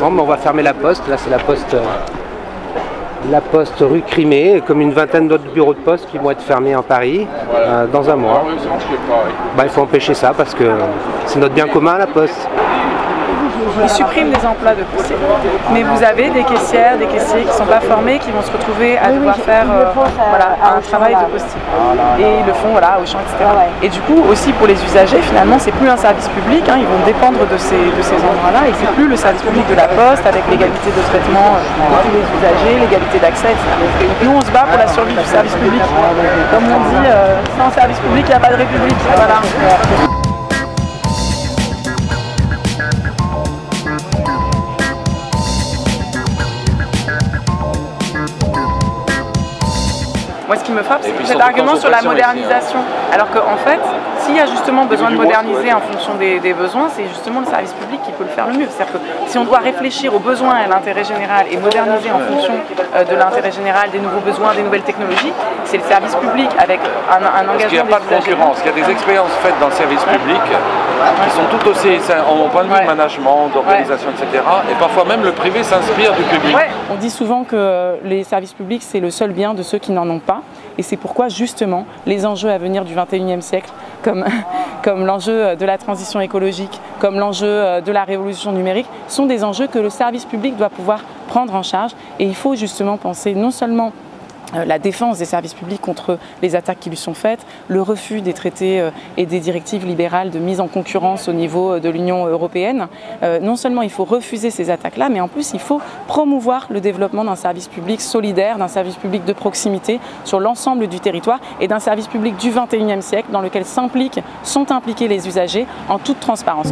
décembre, on va fermer la poste. Là, c'est la poste rue Crimée, comme une vingtaine d'autres bureaux de poste qui vont être fermés en Paris dans un mois. Il faut empêcher ça parce que c'est notre bien commun, la poste. Ils suppriment des emplois de postiers, mais vous avez des caissières, des caissiers qui ne sont pas formés, qui vont se retrouver à devoir faire un travail de postier. Et ils le font au champ, etc. Et du coup, aussi pour les usagers, finalement, c'est plus un service public, ils vont dépendre de ces endroits-là, et c'est plus le service public de la poste, avec l'égalité de traitement de tous les usagers, l'égalité d'accès, etc. Donc nous, on se bat pour la survie du service public. Comme on dit, sans service public, il n'y a pas de république. Voilà. Moi, ce qui me frappe, c'est cet argument sur la modernisation. Alors qu'en fait, s'il y a justement besoin de moderniser en fonction des besoins, c'est justement le service public qui peut le faire le mieux. C'est-à-dire que si on doit réfléchir aux besoins et à l'intérêt général et moderniser en fonction de l'intérêt général, des nouveaux besoins, des nouvelles technologies, c'est le service public avec un engagement. Parce qu'il n'y a pas de concurrence. Il y a des expériences faites dans le service public qui sont tout aussi, en point de vue de management, d'organisation, etc. Et parfois même le privé s'inspire du public. On dit souvent que les services publics, c'est le seul bien de ceux qui n'en ont pas. Et c'est pourquoi justement les enjeux à venir du 21e siècle, comme l'enjeu de la transition écologique, comme l'enjeu de la révolution numérique, sont des enjeux que le service public doit pouvoir prendre en charge. Et il faut justement penser non seulement la défense des services publics contre les attaques qui lui sont faites, le refus des traités et des directives libérales de mise en concurrence au niveau de l'Union européenne. Non seulement il faut refuser ces attaques-là, mais en plus il faut promouvoir le développement d'un service public solidaire, d'un service public de proximité sur l'ensemble du territoire et d'un service public du 21e siècle dans lequel sont impliqués les usagers en toute transparence.